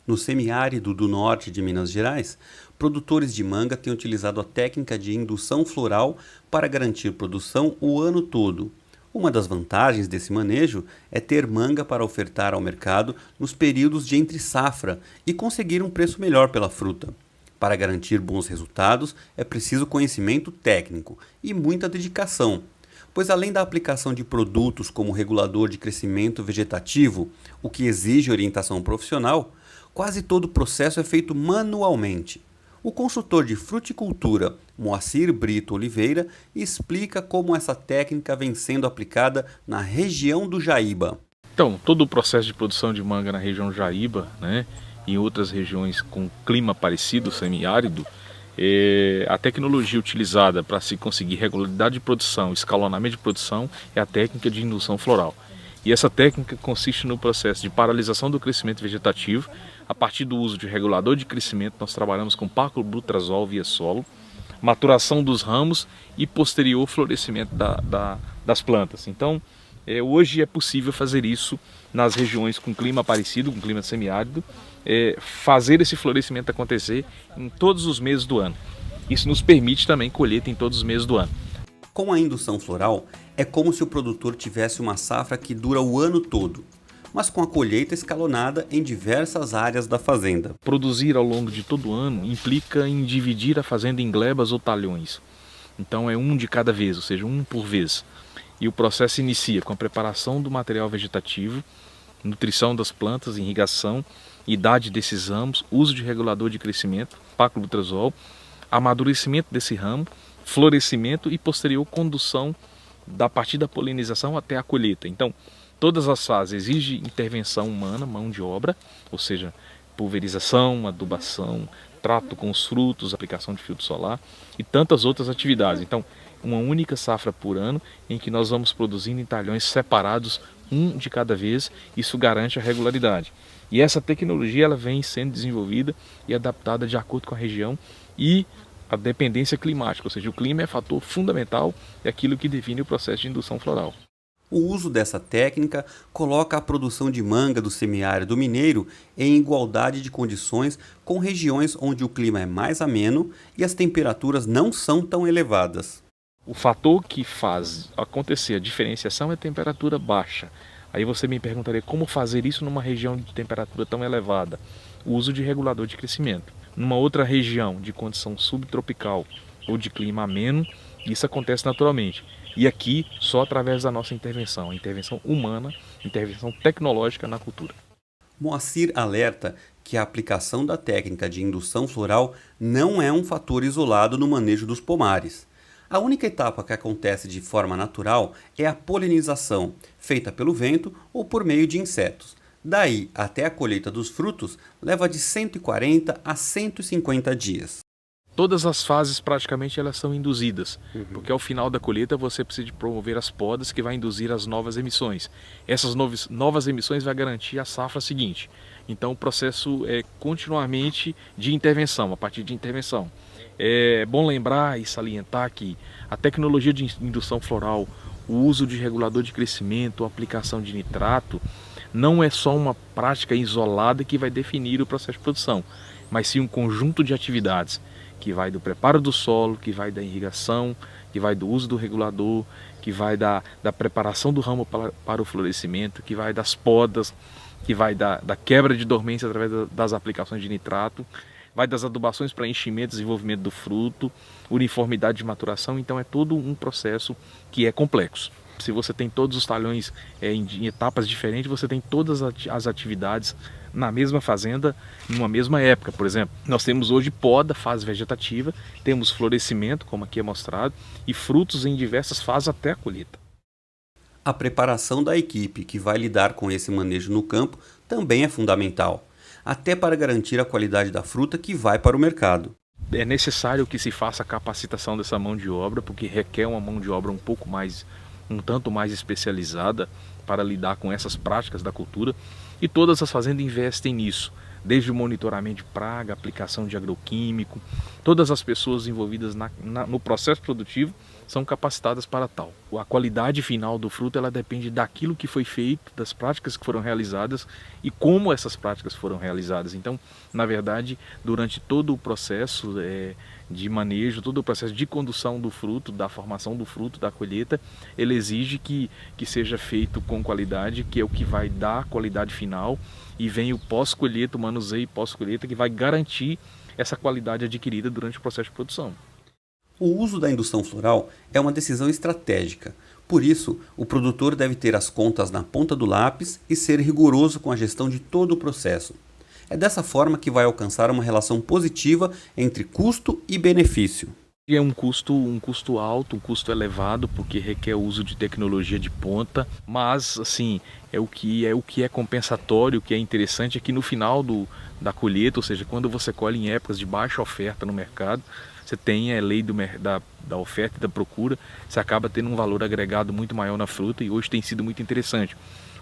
No semiárido do norte de Minas Gerais, produtores de manga têm utilizado a técnica de indução floral para garantir produção o ano todo. Uma das vantagens desse manejo é ter manga para ofertar ao mercado nos períodos de entre-safra e conseguir um preço melhor pela fruta. Para garantir bons resultados, é preciso conhecimento técnico e muita dedicação, pois além da aplicação de produtos como regulador de crescimento vegetativo, o que exige orientação profissional, quase todo o processo é feito manualmente. O consultor de fruticultura, Moacir Brito Oliveira, explica como essa técnica vem sendo aplicada na região do Jaíba. Então, todo o processo de produção de manga na região Jaíba, e em outras regiões com clima parecido, semiárido, a tecnologia utilizada para se conseguir regularidade de produção, escalonamento de produção, é a técnica de indução floral. E essa técnica consiste no processo de paralisação do crescimento vegetativo. A partir do uso de regulador de crescimento, nós trabalhamos com paclobutrazol via solo, maturação dos ramos e posterior florescimento das plantas. Então, hoje é possível fazer isso nas regiões com clima parecido, com clima semiárido, fazer esse florescimento acontecer em todos os meses do ano. Isso nos permite também colheita em todos os meses do ano. Com a indução floral, é como se o produtor tivesse uma safra que dura o ano todo, mas com a colheita escalonada em diversas áreas da fazenda. Produzir ao longo de todo o ano implica em dividir a fazenda em glebas ou talhões. Então é um de cada vez, ou seja, um por vez. E o processo inicia com a preparação do material vegetativo, nutrição das plantas, irrigação, idade desses ramos, uso de regulador de crescimento, paclobutrazol, amadurecimento desse ramo, florescimento e posterior condução da partir da polinização até a colheita. Então, todas as fases exigem intervenção humana, mão de obra, ou seja, pulverização, adubação, trato com os frutos, aplicação de filtro solar e tantas outras atividades. Então, uma única safra por ano em que nós vamos produzindo em talhões separados, um de cada vez, isso garante a regularidade. E essa tecnologia ela vem sendo desenvolvida e adaptada de acordo com a região e a dependência climática, ou seja, o clima é fator fundamental, é aquilo que define o processo de indução floral. O uso dessa técnica coloca a produção de manga do semiárido mineiro em igualdade de condições com regiões onde o clima é mais ameno e as temperaturas não são tão elevadas. O fator que faz acontecer a diferenciação é a temperatura baixa. Aí você me perguntaria como fazer isso numa região de temperatura tão elevada? O uso de regulador de crescimento. Numa outra região de condição subtropical ou de clima ameno, isso acontece naturalmente. E aqui, só através da nossa intervenção, a intervenção humana, intervenção tecnológica na cultura. Moacir alerta que a aplicação da técnica de indução floral não é um fator isolado no manejo dos pomares. A única etapa que acontece de forma natural é a polinização, feita pelo vento ou por meio de insetos. Daí até a colheita dos frutos leva de 140 a 150 dias. Todas as fases praticamente elas são induzidas, porque ao final da colheita você precisa de promover as podas que vai induzir as novas emissões. Essas novas emissões vai garantir a safra seguinte. Então o processo é continuamente de intervenção, a partir de intervenção. É bom lembrar e salientar que a tecnologia de indução floral, o uso de regulador de crescimento, a aplicação de nitrato, não é só uma prática isolada que vai definir o processo de produção, mas sim um conjunto de atividades que vai do preparo do solo, que vai da irrigação, que vai do uso do regulador, que vai da preparação do ramo para o florescimento, que vai das podas, que vai da quebra de dormência através das aplicações de nitrato, vai das adubações para enchimento e desenvolvimento do fruto, uniformidade de maturação. Então é todo um processo que é complexo. Se você tem todos os talhões em etapas diferentes, você tem todas as atividades na mesma fazenda, numa mesma época. Por exemplo, nós temos hoje poda, fase vegetativa, temos florescimento, como aqui é mostrado, e frutos em diversas fases até a colheita. A preparação da equipe que vai lidar com esse manejo no campo também é fundamental, até para garantir a qualidade da fruta que vai para o mercado. É necessário que se faça a capacitação dessa mão de obra, porque requer uma mão de obra um tanto mais especializada para lidar com essas práticas da cultura, e todas as fazendas investem nisso, desde o monitoramento de praga, aplicação de agroquímico, todas as pessoas envolvidas no processo produtivo são capacitadas para tal. A qualidade final do fruto ela depende daquilo que foi feito, das práticas que foram realizadas e como essas práticas foram realizadas. Então, na verdade, durante todo o processo de manejo, todo o processo de condução do fruto, da formação do fruto, da colheita, ele exige que seja feito com qualidade, que é o que vai dar a qualidade final, e vem o pós-colheita, o manuseio pós-colheita, que vai garantir essa qualidade adquirida durante o processo de produção. O uso da indução floral é uma decisão estratégica. Por isso, o produtor deve ter as contas na ponta do lápis e ser rigoroso com a gestão de todo o processo. É dessa forma que vai alcançar uma relação positiva entre custo e benefício. É um custo alto, um custo elevado, porque requer o uso de tecnologia de ponta, mas assim, o que é compensatório, o que é interessante é que no final da colheita, ou seja, quando você colhe em épocas de baixa oferta no mercado, você tem a lei da oferta e da procura, você acaba tendo um valor agregado muito maior na fruta, e hoje tem sido muito interessante.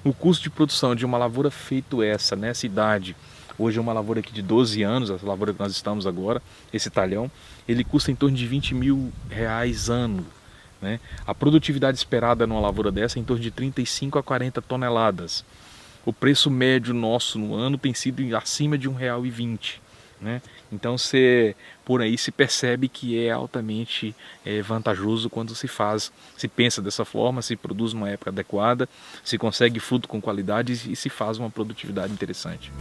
O custo de produção de uma lavoura feito nessa idade, hoje é uma lavoura aqui de 12 anos, a lavoura que nós estamos agora, esse talhão, ele custa em torno de R$20 mil ano. Né? A produtividade esperada numa lavoura dessa é em torno de 35 a 40 toneladas. O preço médio nosso no ano tem sido acima de R$1,20. Né? Então por aí se percebe que é altamente vantajoso quando se pensa dessa forma, se produz numa época adequada, se consegue fruto com qualidade e se faz uma produtividade interessante.